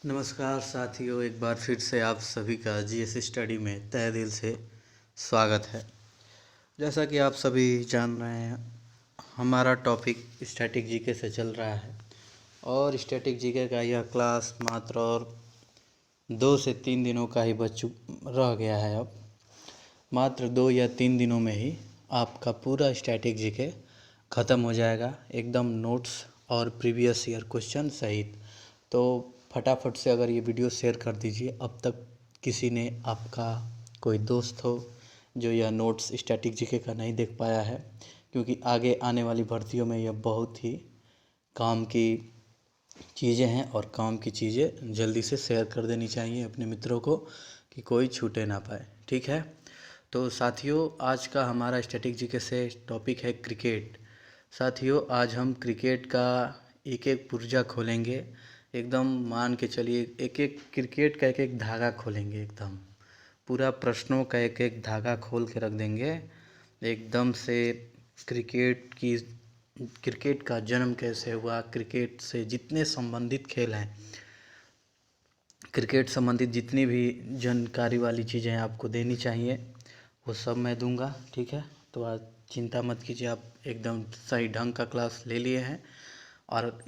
नमस्कार साथियों, एक बार फिर से आप सभी का जीएस स्टडी में तहे दिल से स्वागत है। जैसा कि आप सभी जान रहे हैं, हमारा टॉपिक स्टैटिक जीके से चल रहा है और स्टैटिक जीके का यह क्लास मात्र और 2 से 3 दिनों का ही रह गया है। अब मात्र 2 या 3 दिनों में ही आपका पूरा स्टैटिक जीके ख़त्म हो जाएगा, एकदम नोट्स और प्रीवियस ईयर क्वेश्चन सहित। तो फटाफट से अगर ये वीडियो शेयर कर दीजिए। अब तक किसी ने आपका कोई दोस्त हो जो यह नोट्स स्टैटिक जीके का नहीं देख पाया है, क्योंकि आगे आने वाली भर्तियों में यह बहुत ही काम की चीज़ें हैं और काम की चीज़ें जल्दी से शेयर कर देनी चाहिए अपने मित्रों को कि कोई छूटे ना पाए। ठीक है, तो साथियों आज का हमारा स्टैटिक जीके से टॉपिक है क्रिकेट। साथियों आज हम क्रिकेट का एक एक पुर्जा खोलेंगे, एकदम मान के चलिए एक एक क्रिकेट का एक एक धागा खोलेंगे, एकदम पूरा प्रश्नों का एक एक धागा खोल के रख देंगे एकदम से। क्रिकेट का जन्म कैसे हुआ, क्रिकेट से जितने संबंधित खेल हैं, क्रिकेट संबंधित जितनी भी जानकारी वाली चीज़ें आपको देनी चाहिए वो सब मैं दूंगा। ठीक है, तो आज चिंता मत कीजिए, आप एकदम सही ढंग का क्लास ले लिए हैं और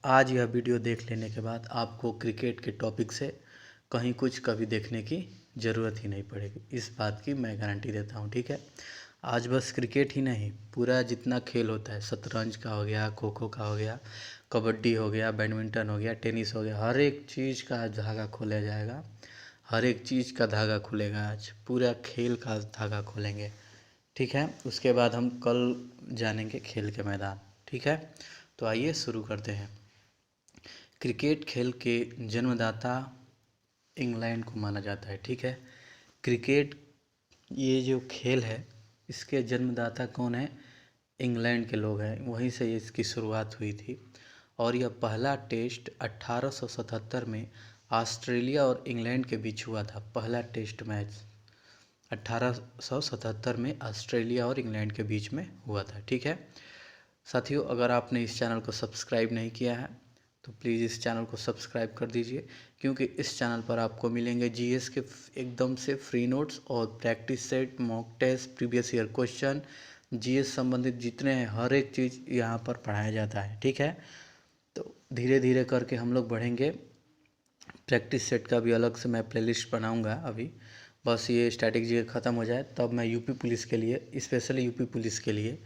आज यह वीडियो देख लेने के बाद आपको क्रिकेट के टॉपिक से कहीं कुछ कभी देखने की ज़रूरत ही नहीं पड़ेगी, इस बात की मैं गारंटी देता हूँ। ठीक है, आज बस क्रिकेट ही नहीं, पूरा जितना खेल होता है, शतरंज का हो गया, खो खो का हो गया, कबड्डी हो गया, बैडमिंटन हो गया, टेनिस हो गया, हर एक चीज़ का धागा खोला जाएगा, हर एक चीज़ का धागा खुलेगा। आज पूरा खेल का धागा खोलेंगे। ठीक है, उसके बाद हम कल जानेंगे खेल के मैदान। ठीक है, तो आइए शुरू करते हैं। क्रिकेट खेल के जन्मदाता इंग्लैंड को माना जाता है। ठीक है, क्रिकेट ये जो खेल है इसके जन्मदाता कौन है? इंग्लैंड के लोग हैं, वहीं से इसकी शुरुआत हुई थी। और यह पहला टेस्ट 1877 में ऑस्ट्रेलिया और इंग्लैंड के बीच हुआ था। पहला टेस्ट मैच 1877 में ऑस्ट्रेलिया और इंग्लैंड के बीच में हुआ था। ठीक है साथियों, अगर आपने इस चैनल को सब्सक्राइब नहीं किया है तो प्लीज़ इस चैनल को सब्सक्राइब कर दीजिए, क्योंकि इस चैनल पर आपको मिलेंगे जीएस के एकदम से फ्री नोट्स और practice set, mock test, previous year question, GS संबंधित जितने हैं हर एक चीज़ यहाँ पर पढ़ाया जाता है। ठीक है, तो धीरे धीरे करके हम लोग बढ़ेंगे। प्रैक्टिस सेट का भी अलग से मैं प्लेलिस्ट बनाऊँगा। अभी बस ये स्टैटिक जी ख़त्म हो जाए तब मैं यूपी पुलिस के लिए, स्पेशली यूपी पुलिस के लिए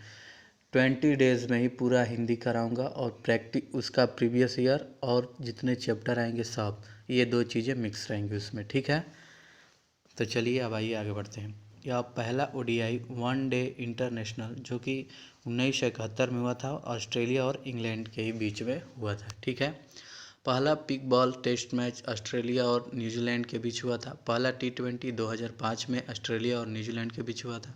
20 डेज़ में ही पूरा हिंदी कराऊंगा और उसका प्रीवियस ईयर और जितने चैप्टर आएंगे सब, ये 2 चीज़ें मिक्स रहेंगी उसमें। ठीक है, तो चलिए अब आइए आगे बढ़ते हैं। यह पहला ओडीआई वन डे इंटरनेशनल जो कि 1971 में हुआ था, ऑस्ट्रेलिया और इंग्लैंड के ही बीच में हुआ था। ठीक है, पहला pink ball test match Australia और न्यूजीलैंड के बीच हुआ था। पहला T20 2005 में ऑस्ट्रेलिया और न्यूजीलैंड के बीच हुआ था।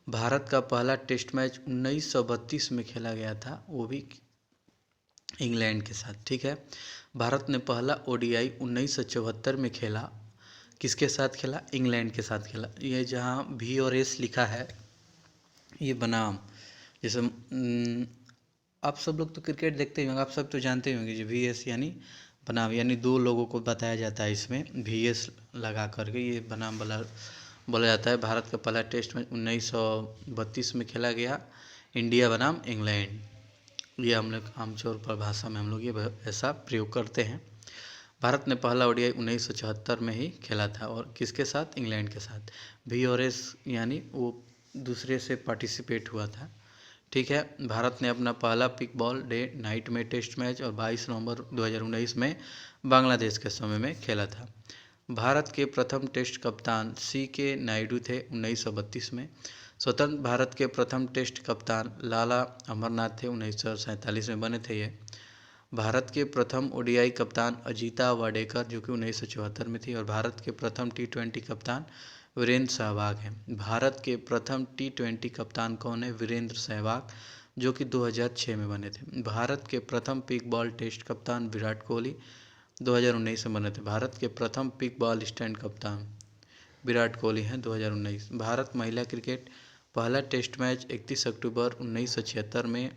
भारत का पहला टेस्ट मैच 1932 में खेला गया था, वो भी इंग्लैंड के साथ। ठीक है, भारत ने पहला ओडीआई 1974 में खेला, किसके साथ खेला? इंग्लैंड के साथ खेला। ये जहाँ भी और एस लिखा है ये बनाम, जैसे आप सब लोग तो क्रिकेट देखते ही होंगे, आप सब तो जानते ही होंगे जो वी एस यानी बनाम, यानी 2 लोगों को बताया जाता है इसमें वी एस लगा करके, ये बनाम बोला जाता है। भारत का पहला टेस्ट मैच 1932 में खेला गया, इंडिया बनाम इंग्लैंड। ये हम लोग आमतौर पर भाषा में हम लोग ये ऐसा प्रयोग करते हैं। भारत ने पहला ओडीआई 1974 में ही खेला था और किसके साथ? इंग्लैंड के साथ। वी और एस यानी वो दूसरे से पार्टिसिपेट हुआ था। ठीक है, भारत ने अपना पहला पिक बॉल डे नाइट में टेस्ट मैच और 22 नवंबर 2019 में बांग्लादेश के समय में खेला था। भारत के प्रथम टेस्ट कप्तान CK नायडू थे 1932 में। स्वतंत्र भारत के प्रथम टेस्ट कप्तान लाला अमरनाथ थे, 1947 में बने थे ये। भारत के प्रथम ओडीआई कप्तान अजीता वाडेकर जो कि 1974 में थी, और भारत के प्रथम T20 कप्तान वीरेंद्र सहवाग हैं। भारत के प्रथम T20 कप्तान कौन है? वीरेंद्र सहवाग, जो कि 2006 में बने थे। भारत के प्रथम पिक बॉल टेस्ट कप्तान विराट कोहली 2019 में बने थे। भारत के प्रथम पिक बॉल स्टैंड कप्तान विराट कोहली हैं 2019। भारत महिला क्रिकेट पहला टेस्ट मैच 31 अक्टूबर 1976 में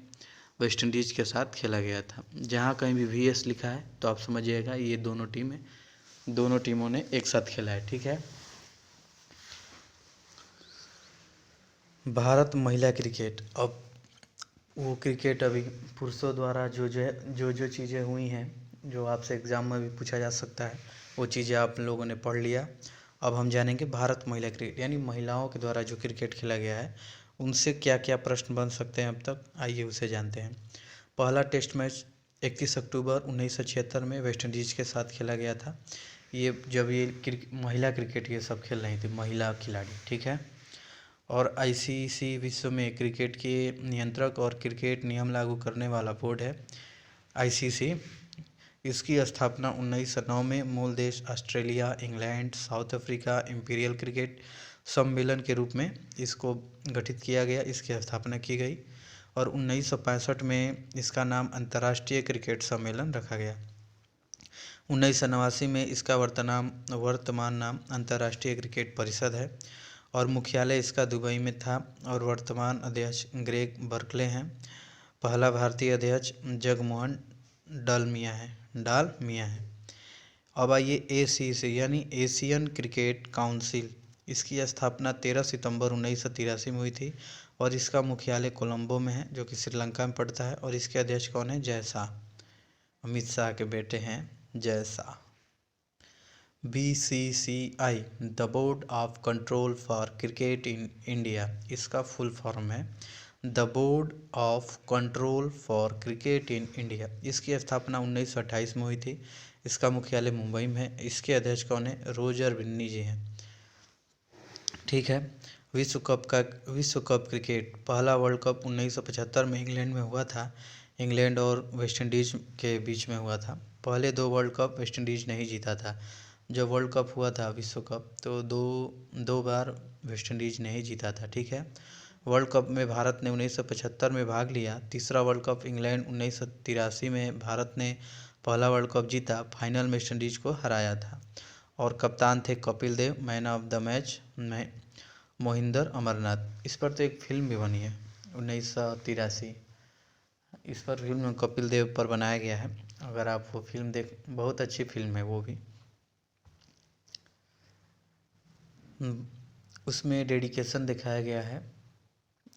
वेस्ट इंडीज़ के साथ खेला गया था। जहाँ कहीं भी VS लिखा है तो आप समझिएगा ये दोनों टीमों ने एक साथ खेला है, ठीक है। भारत महिला क्रिकेट, अब वो क्रिकेट अभी पुरुषों द्वारा जो चीज़ें हुई हैं, जो आपसे एग्ज़ाम में भी पूछा जा सकता है, वो चीज़ें आप लोगों ने पढ़ लिया। अब हम जानेंगे भारत महिला क्रिकेट यानी महिलाओं के द्वारा जो क्रिकेट खेला गया है उनसे क्या क्या प्रश्न बन सकते हैं अब तक, आइए उसे जानते हैं। पहला टेस्ट मैच 31 अक्टूबर 1976 में वेस्ट इंडीज़ के साथ खेला गया था। ये जब ये महिला क्रिकेट ये सब खेल रही थी, महिला खिलाड़ी, ठीक है। और ICC विश्व में क्रिकेट के नियंत्रक और क्रिकेट नियम लागू करने वाला बोर्ड है ICC। इसकी स्थापना 1909 में मूल देश Australia, England, south Africa imperial cricket सम्मेलन के रूप में इसको गठित किया गया, इसकी स्थापना की गई। और 1965 में इसका नाम अंतर्राष्ट्रीय क्रिकेट सम्मेलन रखा गया। 1989 में इसका वर्तमान नाम अंतर्राष्ट्रीय क्रिकेट परिषद है और मुख्यालय इसका दुबई में था। और वर्तमान अध्यक्ष ग्रेग बर्कले हैं। पहला भारतीय अध्यक्ष जगमोहन डालमिया है। अब आइए ACC यानी एशियन क्रिकेट काउंसिल, इसकी स्थापना 13 सितंबर 1983 में हुई थी और इसका मुख्यालय कोलंबो में है, जो कि श्रीलंका में पड़ता है। और इसके अध्यक्ष कौन है? जय शाह, अमित शाह के बेटे हैं Jay Shah. BCCI, the board of control for cricket in India, इसका फुल फॉर्म है the board of control for cricket in India. इसकी स्थापना 1928 में हुई थी। इसका मुख्यालय मुंबई में है। इसके अध्यक्ष कौन है? रोजर बिन्नी जी हैं, ठीक है। विश्व कप क्रिकेट, पहला वर्ल्ड कप 1975 में इंग्लैंड में हुआ था। इंग्लैंड और वेस्ट इंडीज़ के बीच में हुआ था। पहले 2 वर्ल्ड कप वेस्ट इंडीज़ नहीं जीता था। जब वर्ल्ड कप हुआ था विश्व कप, तो दो बार वेस्ट इंडीज़ नहीं जीता था, ठीक है। वर्ल्ड कप में भारत ने 1975 में भाग लिया। तीसरा वर्ल्ड कप इंग्लैंड 1983 में भारत ने पहला वर्ल्ड कप जीता, फाइनल में वेस्ट इंडीज़ को हराया था। और कप्तान थे Kapil Dev, man of the match में मोहिंदर अमरनाथ। इस पर तो एक फिल्म भी बनी है 1983, इस पर फिल्म कपिल देव पर बनाया गया है। अगर आप वो फिल्म बहुत अच्छी फिल्म है वो भी। उसमें डेडिकेशन दिखाया गया है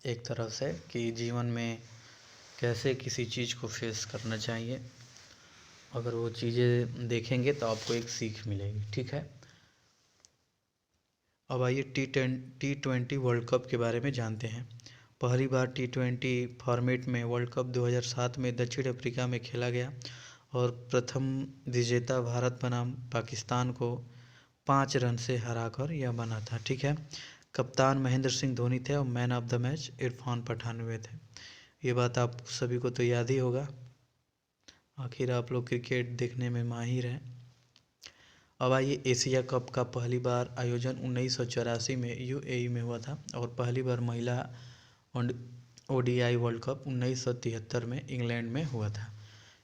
एक तरफ से कि जीवन में कैसे किसी चीज़ को फेस करना चाहिए। अगर वो चीज़ें देखेंगे तो आपको एक सीख मिलेगी, ठीक है। अब आइए T20 वर्ल्ड कप के बारे में जानते हैं। पहली बार T20 फॉर्मेट में वर्ल्ड कप 2007 में दक्षिण अफ्रीका में खेला गया और प्रथम विजेता भारत बनाम पाकिस्तान को 5 रन से हराकर यह बना था, ठीक है। कप्तान महेंद्र सिंह धोनी थे और man of the match Irfan Pathan हुए थे। ये बात आप सभी को तो याद ही होगा, आखिर आप लोग क्रिकेट देखने में माहिर हैं। अब आइए एशिया कप का पहली बार आयोजन 1984 में UAE में हुआ था और पहली बार महिला ODI वर्ल्ड कप 1973 में इंग्लैंड में हुआ था।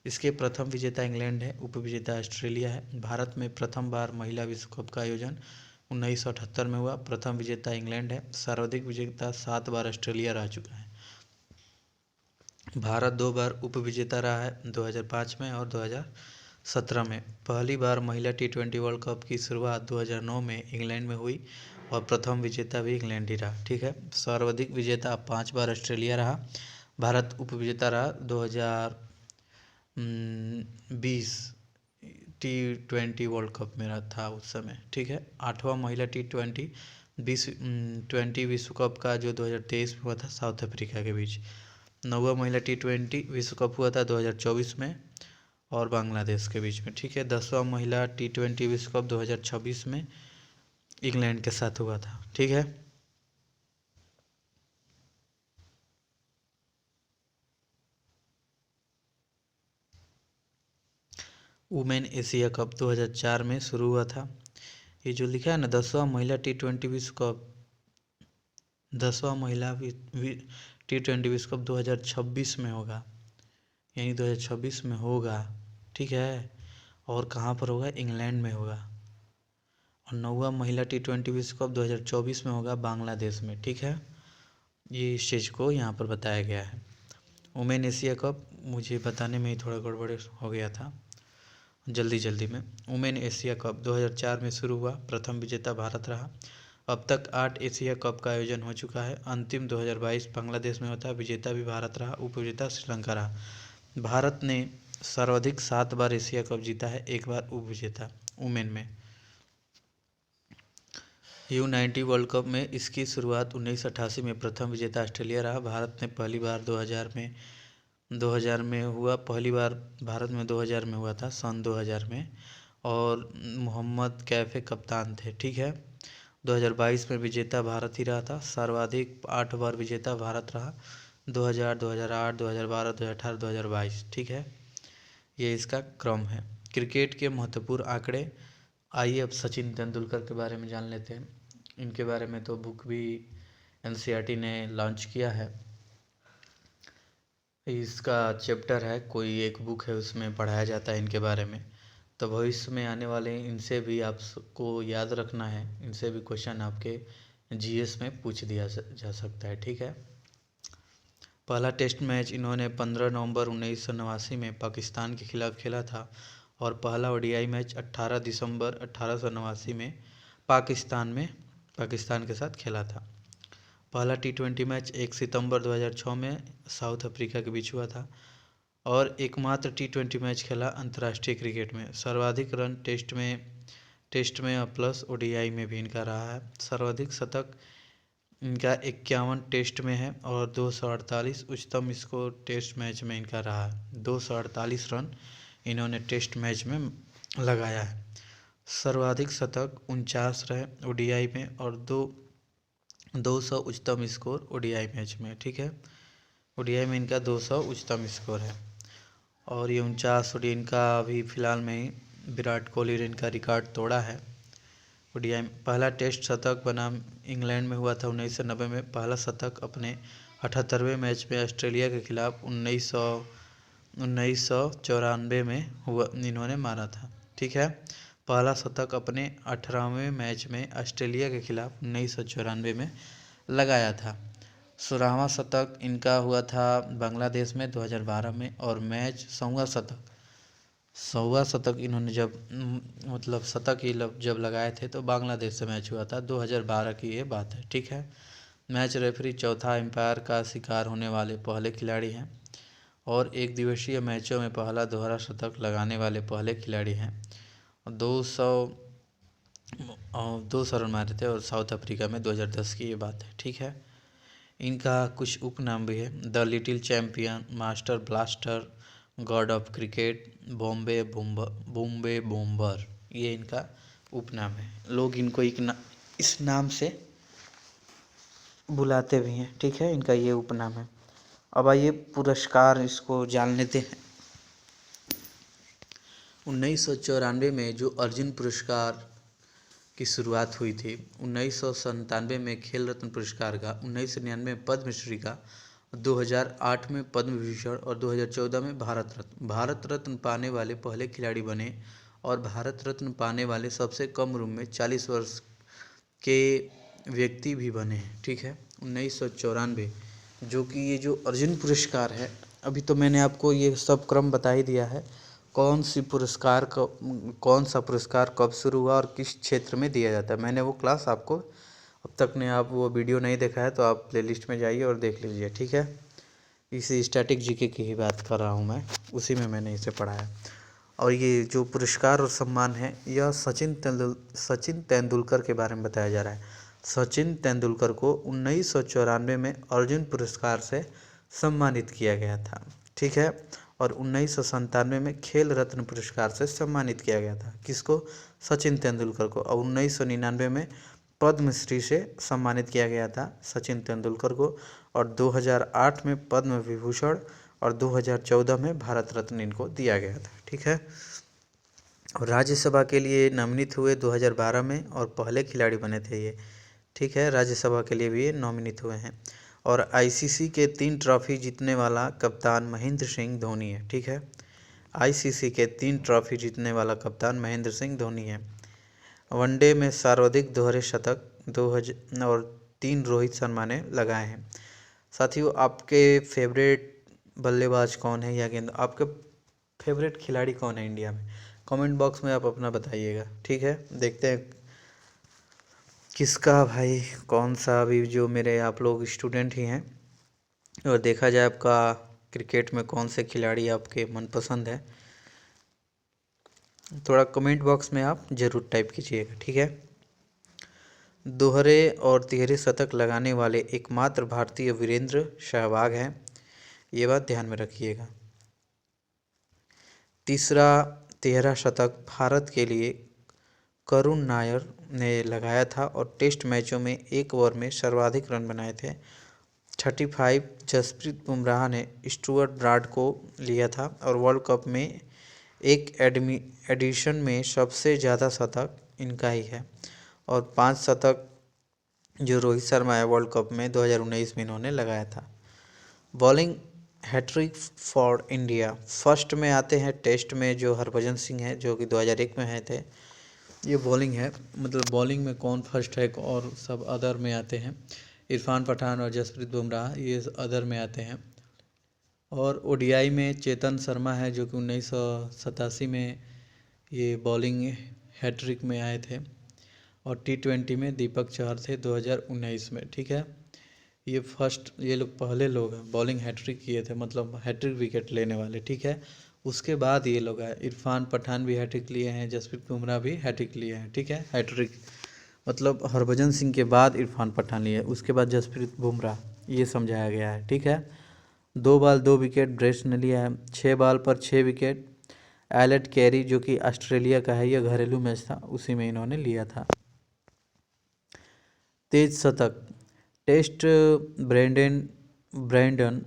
इसके प्रथम विजेता इंग्लैंड है, उपविजेता ऑस्ट्रेलिया है। भारत में प्रथम बार महिला विश्व कप का आयोजन 1978 में हुआ, प्रथम विजेता इंग्लैंड है। सर्वाधिक विजेता 7 बार ऑस्ट्रेलिया रह चुका है। भारत 2 बार उपविजेता रहा है, 2005 में और 2017 में। पहली बार महिला T20 वर्ल्ड कप की शुरुआत 2009 में इंग्लैंड में हुई और प्रथम विजेता भी इंग्लैंड ही रहा, ठीक है। सर्वाधिक विजेता 5 बार ऑस्ट्रेलिया रहा। भारत उपविजेता रहा 2020 T20 वर्ल्ड कप में रहा था उस समय, ठीक है। 8वां महिला T20 विश्व कप का जो 2023 में हुआ था साउथ अफ्रीका के बीच। 9वां महिला T20 विश्व कप हुआ था 2024 में और बांग्लादेश के बीच में, ठीक है। 10वां महिला T20 विश्व कप 2026 में इंग्लैंड के साथ हुआ था, ठीक है। वुमेन एशिया कप 2004 में शुरू हुआ था। ये जो लिखा है ना 10वां महिला T20 विश्व कप, 10वां महिला T20 विश्व कप 2026 में होगा, यानी 2026 में होगा, ठीक है। और कहाँ पर होगा? इंग्लैंड में होगा। और 9वां महिला T20 विश्व कप 2024 में होगा बांग्लादेश में, ठीक है। ये इस चीज़ को यहाँ पर बताया गया है। वुमेन एशिया कप मुझे बताने में ही थोड़ा गड़बड़ हो गया था जल्दी में। वुमेन एशिया कप 2004 में शुरू हुआ, प्रथम विजेता भारत रहा। अब तक 8 एशिया कप का आयोजन हो चुका है। अंतिम 2022 बांग्लादेश में होता, विजेता भी भारत रहा, उपविजेता श्रीलंका रहा। भारत ने सर्वाधिक 7 बार एशिया कप जीता है, 1 बार उपविजेता वुमेन में। U90 वर्ल्ड कप में इसकी शुरुआत 1988 में प्रथम विजेता ऑस्ट्रेलिया रहा। भारत ने पहली बार 2000 में हुआ, पहली बार भारत में 2000 में हुआ था, सन 2000 में, और मोहम्मद कैफ़े कप्तान थे। ठीक है। 2022 में विजेता भारत ही रहा था। सर्वाधिक 8 बार विजेता भारत रहा, 2000, 2008, 2012, 2018, 2022। ठीक है, ये इसका क्रम है। क्रिकेट के महत्वपूर्ण आंकड़े। आइए अब सचिन तेंदुलकर के बारे में जान लेते हैं। इनके बारे में तो बुक भी NCERT ने लॉन्च किया है। इसका चैप्टर है, कोई एक बुक है, उसमें पढ़ाया जाता है इनके बारे में। तो भविष्य में आने वाले इनसे भी आपको याद रखना है, इनसे भी क्वेश्चन आपके GS में पूछ दिया जा सकता है। ठीक है। पहला टेस्ट मैच इन्होंने 15 नवंबर 1989 में पाकिस्तान के खिलाफ खेला था, और पहला ODI मैच 18 दिसंबर 1889 में पाकिस्तान के साथ खेला था। पहला T20 मैच 1 सितंबर 2006 में साउथ अफ्रीका के बीच हुआ था, और एकमात्र T20 मैच खेला अंतर्राष्ट्रीय क्रिकेट में। सर्वाधिक रन टेस्ट में प्लस ODI में भी इनका रहा है। सर्वाधिक शतक इनका 51 टेस्ट में है, और 248 उच्चतम स्कोर टेस्ट मैच में इनका रहा है। 248 रन इन्होंने टेस्ट मैच में लगाया है। सर्वाधिक शतक 49 रहे ODI में, और 200 उच्चतम स्कोर ODI मैच में। ठीक है, ODI में इनका 200 उच्चतम स्कोर है, और ये 49 ODI इनका अभी फिलहाल में ही विराट कोहली ने इनका रिकॉर्ड तोड़ा है। ODI में पहला टेस्ट शतक बनाम इंग्लैंड में हुआ था 1990 में। पहला शतक अपने 78वें मैच में ऑस्ट्रेलिया के खिलाफ 1994 में हुआ, इन्होंने मारा था। ठीक है। पहला शतक अपने 18वें मैच में ऑस्ट्रेलिया के खिलाफ 1994 में लगाया था। 16वां शतक इनका हुआ था बांग्लादेश में 2012 में, और मैच 100वां शतक इन्होंने जब लगाए थे तो बांग्लादेश से मैच हुआ था, 2012 की ये बात है। ठीक है। मैच रेफरी चौथा एम्पायर का शिकार होने वाले पहले खिलाड़ी हैं, और एक दिवसीय मैचों में पहला दोहरा शतक लगाने वाले पहले खिलाड़ी हैं। 200 रन मारे थे, और साउथ अफ्रीका में 2010 की ये बात है। ठीक है। इनका कुछ उपनाम भी है, the little champion, master blaster, God of cricket, Bombay bomber, ये इनका उपनाम है। लोग इनको इस नाम से बुलाते भी हैं। ठीक है, इनका ये उपनाम है। अब आइए पुरस्कार इसको जान लेते हैं। 1994 में जो अर्जुन पुरस्कार की शुरुआत हुई थी, 1997 में खेल रत्न पुरस्कार का, 1999 में पद्मश्री का, 2008 में पद्म विभूषण, और 2014 में भारत रत्न पाने वाले पहले खिलाड़ी बने, और भारत रत्न पाने वाले सबसे कम उम्र में 40 वर्ष के व्यक्ति भी बने हैं। ठीक है। 1994 जो कि ये जो अर्जुन पुरस्कार है, अभी तो मैंने आपको ये सब क्रम बता ही दिया है, कौन सा पुरस्कार कब शुरू हुआ और किस क्षेत्र में दिया जाता है। मैंने वो क्लास आपको, अब तक ने आप वो वीडियो नहीं देखा है तो आप प्लेलिस्ट में जाइए और देख लीजिए। ठीक है। इसी स्टैटिक जीके की ही बात कर रहा हूँ मैं, उसी में मैंने इसे पढ़ा है। और ये जो पुरस्कार और सम्मान है, यह सचिन तेंदुलकर के बारे में बताया जा रहा है। सचिन तेंदुलकर को 1994 में अर्जुन पुरस्कार से सम्मानित किया गया था। ठीक है। और 1997 में खेल रत्न पुरस्कार से सम्मानित किया गया था। किसको? सचिन तेंदुलकर को। और 1999 में पद्मश्री से सम्मानित किया गया था सचिन तेंदुलकर को, और 2008 में पद्म विभूषण, और 2014 में भारत रत्न इनको दिया गया था। ठीक है। और राज्यसभा के लिए नामिनेट हुए 2012 में, और पहले खिलाड़ी बने थे ये। ठीक है। राज्यसभा के लिए भी ये नॉमिनेट हुए हैं। और ICC के 3 ट्रॉफी जीतने वाला कप्तान महेंद्र सिंह धोनी है। ठीक है। ICC के 3 ट्रॉफी जीतने वाला कप्तान महेंद्र सिंह धोनी है। वनडे में सर्वाधिक दोहरे शतक 2000 और 3 रोहित शर्मा ने लगाए हैं। साथियों, आपके फेवरेट बल्लेबाज कौन है या गेंद, आपके फेवरेट खिलाड़ी कौन है इंडिया में, कमेंट बॉक्स में आप अपना बताइएगा। ठीक है, देखते हैं किसका भाई कौन सा, अभी जो मेरे आप लोग स्टूडेंट ही हैं, और देखा जाए आपका क्रिकेट में कौन से खिलाड़ी आपके मनपसंद है, थोड़ा कमेंट बॉक्स में आप ज़रूर टाइप कीजिएगा। ठीक है, दोहरे और तिहरे शतक लगाने वाले एकमात्र भारतीय वीरेंद्र सहवाग हैं, ये बात ध्यान में रखिएगा। तीसरा तिहरा शतक भारत के लिए करुण नायर ने लगाया था और टेस्ट मैचों में एक ओवर में सर्वाधिक रन बनाए थे। 35 जसप्रीत बुमराह ने स्टुअर्ट ब्राड को लिया था और वर्ल्ड कप में एक एडिशन में सबसे ज़्यादा शतक इनका ही है, और 5 शतक जो रोहित शर्मा है वर्ल्ड कप में 2019 में इन्होंने लगाया था। Bowling hattrick for India, first में आते हैं टेस्ट में जो हरभजन सिंह है जो कि 2001 में है थे, ये बॉलिंग है, मतलब बॉलिंग में कौन फर्स्ट है, और सब अदर में आते हैं, इरफान पठान और जसप्रीत बुमराह ये अदर में आते हैं। और ओडीआई में चेतन शर्मा है जो कि 1987 में ये बॉलिंग हैट्रिक में आए थे, और T20 में दीपक चहर थे 2019 में। ठीक है, ये फर्स्ट, ये लोग पहले लोग हैं बॉलिंग हैट्रिक किए थे, मतलब हैट्रिक विकेट लेने वाले। ठीक है, उसके बाद ये लोग आए, इरफान पठान भी हैट्रिक लिए हैं, जसप्रीत बुमराह भी हैट्रिक लिए हैं। ठीक है, हैट्रिक मतलब हरभजन सिंह के बाद इरफान पठान लिए, उसके बाद जसप्रीत बुमराह, ये समझाया गया है। ठीक है, 2 बॉल 2 विकेट ब्रेस्ट ने लिया है, 6 बॉल पर 6 विकेट एलेट कैरी जो कि ऑस्ट्रेलिया का है, यह घरेलू मैच था, उसी में इन्होंने लिया था। तेज शतक टेस्ट ब्रैंडन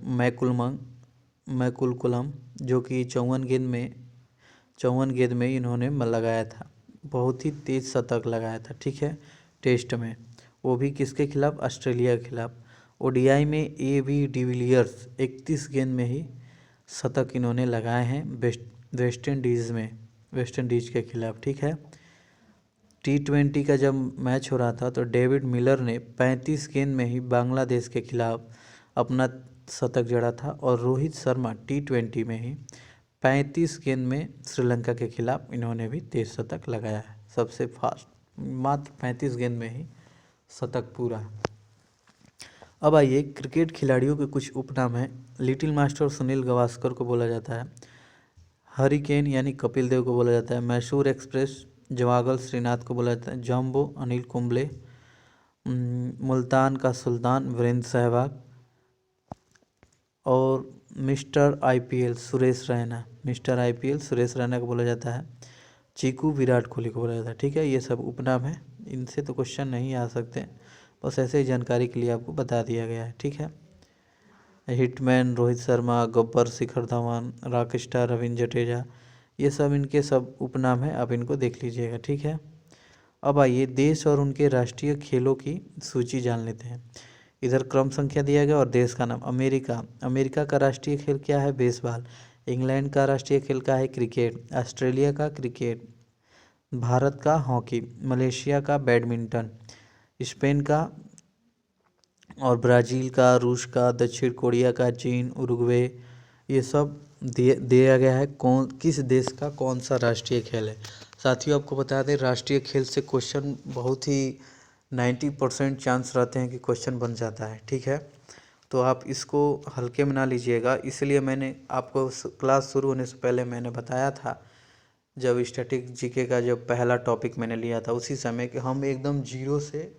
मैकुलम जो कि 54 गेंद में इन्होंने लगाया था, बहुत ही तेज शतक लगाया था। ठीक है, टेस्ट में, वो भी किसके खिलाफ, ऑस्ट्रेलिया के खिलाफ। ओडीआई में AB डिविलियर्स 31 गेंद में ही शतक इन्होंने लगाए हैं वेस्ट इंडीज़ के खिलाफ। ठीक है, T20 का जब मैच हो रहा था तो डेविड मिलर ने 35 गेंद में ही बांग्लादेश के खिलाफ अपना शतक जड़ा था, और रोहित शर्मा T20 में ही 35 गेंद में श्रीलंका के खिलाफ इन्होंने भी 23 शतक लगाया है, सबसे फास्ट, मात्र 35 गेंद में ही शतक पूरा। अब आइए क्रिकेट खिलाड़ियों के कुछ उपनाम हैं। लिटिल मास्टर सुनील गावस्कर को बोला जाता है, हरिकेन यानी कपिल देव को बोला जाता है, मैसूर एक्सप्रेस जवागल श्रीनाथ को बोला जाता है, जम्बो अनिल कुंबले, मुल्तान का सुल्तान वीरेंद्र सहवाग, और मिस्टर आईपीएल सुरेश रैना को बोला जाता है, चीकू विराट कोहली को बोला जाता है। ठीक है, ये सब उपनाम है, इनसे तो क्वेश्चन नहीं आ सकते, बस ऐसे ही जानकारी के लिए आपको बता दिया गया है। ठीक है, hitman Rohit Sharma, Gabbar Shikhar Dhawan, rock star Ravindra Jadeja, ये सब इनके सब उपनाम हैं, आप इनको देख लीजिएगा। ठीक है, अब आइए देश और उनके राष्ट्रीय खेलों की सूची जान लेते हैं। इधर क्रम संख्या दिया गया और देश का नाम। अमेरिका का राष्ट्रीय खेल क्या है, बेसबॉल। इंग्लैंड का राष्ट्रीय खेल क्या है, क्रिकेट। ऑस्ट्रेलिया का क्रिकेट। भारत का हॉकी। मलेशिया का बैडमिंटन। स्पेन का और ब्राज़ील का, रूस का, दक्षिण कोरिया का, चीन, उरुग्वे, ये सब दिया गया है कौन किस देश का कौन सा राष्ट्रीय खेल है। साथियों, आपको बता दें राष्ट्रीय खेल से क्वेश्चन बहुत ही 90% चांस रहते हैं कि क्वेश्चन बन जाता है। ठीक है, तो आप इसको हल्के में ना लीजिएगा, इसलिए मैंने आपको क्लास शुरू होने से पहले मैंने बताया था, जब स्टैटिक जीके का जब पहला टॉपिक मैंने लिया था उसी समय, कि हम एकदम जीरो से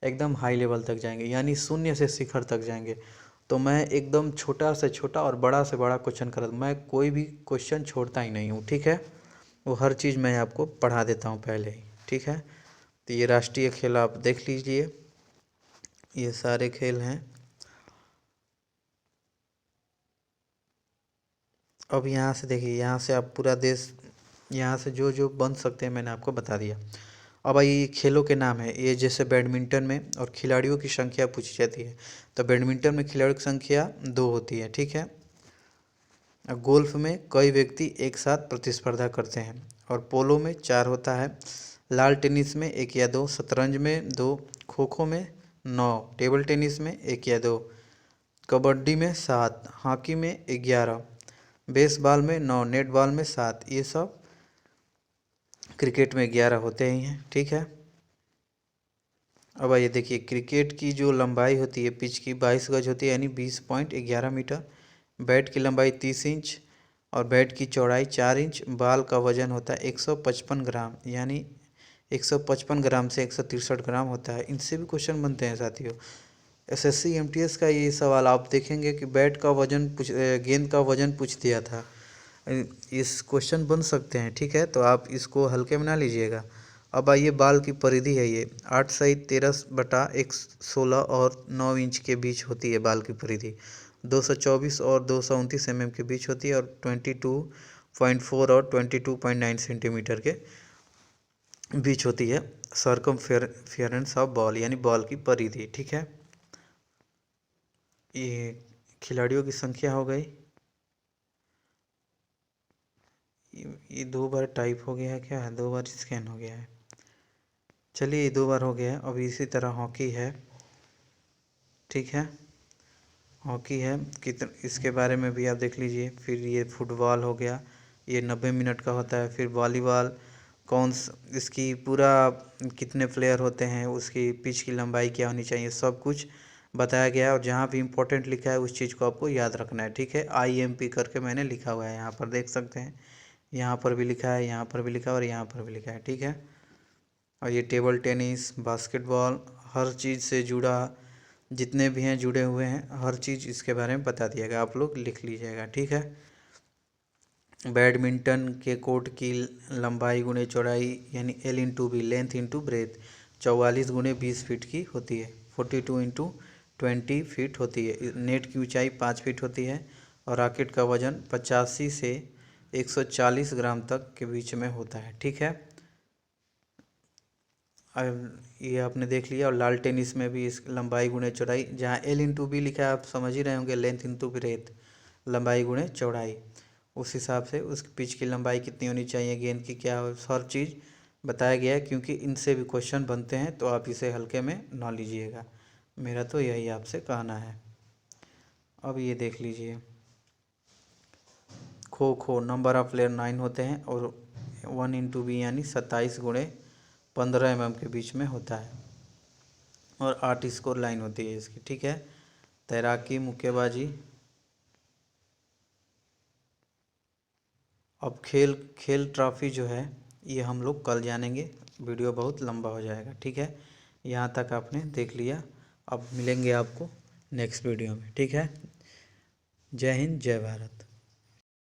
एकदम हाई लेवल तक जाएंगे, यानी शून्य से शिखर तक जाएंगे। तो मैं एकदम छोटा से छोटा और बड़ा से बड़ा क्वेश्चन कर, मैं कोई भी क्वेश्चन छोड़ता ही नहीं हूँ। ठीक है, वो हर चीज़ मैं आपको पढ़ा देता हूँ पहले ही। ठीक है, तो ये राष्ट्रीय खेल आप देख लीजिए, ये सारे खेल हैं। अब यहाँ से देखिए, यहाँ से आप पूरा देश, यहाँ से जो जो बन सकते हैं मैंने आपको बता दिया। अब ये खेलों के नाम है, ये जैसे बैडमिंटन में और खिलाड़ियों की संख्या पूछी जाती है, तो बैडमिंटन में खिलाड़ियों की संख्या 2 होती है। ठीक है, गोल्फ में कई व्यक्ति एक साथ प्रतिस्पर्धा करते हैं, और पोलो में 4 होता है, लाल टेनिस में 1 या 2, शतरंज में 2, खो खो में 9, टेबल टेनिस में 1 या 2, कबड्डी में 7, हॉकी में 11, बेसबॉल में 9, नेट बॉल में 7, ये सब क्रिकेट में 11 होते ही हैं। ठीक है। अब आइए देखिए, क्रिकेट की जो लंबाई होती है पिच की 22 गज होती है, यानी 20.11 मीटर। बैट की लंबाई 30 इंच और बैट की चौड़ाई 4 इंच। बॉल का वजन होता है 155 ग्राम, यानी 155 ग्राम से 163 ग्राम होता है। इनसे भी क्वेश्चन बनते हैं साथियों। एसएससी एमटीएस का ये सवाल आप देखेंगे कि बैट का वजन गेंद का वजन पूछ दिया था। इस क्वेश्चन बन सकते हैं। ठीक है, तो आप इसको हल्के में ना लीजिएगा। अब आइए, बाल की परिधि है ये 8 सही 13/116 और 9 इंच के बीच होती है। बाल की परिधि 224 और 229 mm के बीच होती है और 22.4 और 22.9 सेंटीमीटर के बीच होती है। सर्कमफेरेंस ऑफ बॉल यानी बॉल की परिधि। ठीक है, ये खिलाड़ियों की संख्या हो गई। ये 2 बार टाइप हो गया है, क्या है 2 बार स्कैन हो गया है। चलिए, ये 2 बार हो गया है। अब इसी तरह हॉकी है। ठीक है, हॉकी है इसके बारे में भी आप देख लीजिए। फिर ये फुटबॉल हो गया, ये 90 मिनट का होता है। फिर वॉलीबॉल इसकी पूरा कितने प्लेयर होते हैं, उसकी पिच की लंबाई क्या होनी चाहिए, सब कुछ बताया गया है। और जहाँ भी इम्पोर्टेंट लिखा है उस चीज़ को आपको याद रखना है। ठीक है, IMP करके मैंने लिखा हुआ है, यहाँ पर देख सकते हैं। यहाँ पर भी लिखा है, यहाँ पर भी लिखा है और यहाँ पर भी लिखा है। ठीक है, और ये टेबल टेनिस, बास्केटबॉल, हर चीज़ से जुड़ा जितने भी हैं जुड़े हुए हैं, हर चीज़ इसके बारे में बता दिएगा, आप लोग लिख लीजिएगा। ठीक है, बैडमिंटन के कोर्ट की लंबाई गुणे चौड़ाई यानी L/B, लेंथ इंटू ब्रेथ 44 गुणे 20 फीट की होती है। 42 इंटू 20 फीट होती है। नेट की ऊंचाई 5 फीट होती है और रॉकेट का वजन 85 से 140 ग्राम तक के बीच में होता है। ठीक है, ये आपने देख लिया। और लाल टेनिस में भी इस लंबाई गुणे चौड़ाई, जहाँ L/B लिखा है आप समझ ही रहे होंगे, लेंथ इंटू ब्रेथ, लंबाई गुणे चौड़ाई, उस हिसाब से उस पिच की लंबाई कितनी होनी चाहिए, गेंद की क्या हो, हर चीज़ बताया गया है। क्योंकि इनसे भी क्वेश्चन बनते हैं, तो आप इसे हल्के में ना लीजिएगा। मेरा तो यही आपसे कहना है। अब ये देख लीजिए, kho kho number of player 9 होते हैं और 1/B यानी 27 गुणे 15 mm के बीच में होता है और 8 स्कोर लाइन होती है इसकी। ठीक है, तैराकी, मुक्केबाजी। अब खेल ट्रॉफी जो है ये हम लोग कल जानेंगे, वीडियो बहुत लंबा हो जाएगा। ठीक है, यहाँ तक आपने देख लिया। अब मिलेंगे आपको नेक्स्ट वीडियो में। ठीक है, जय हिंद, जय भारत।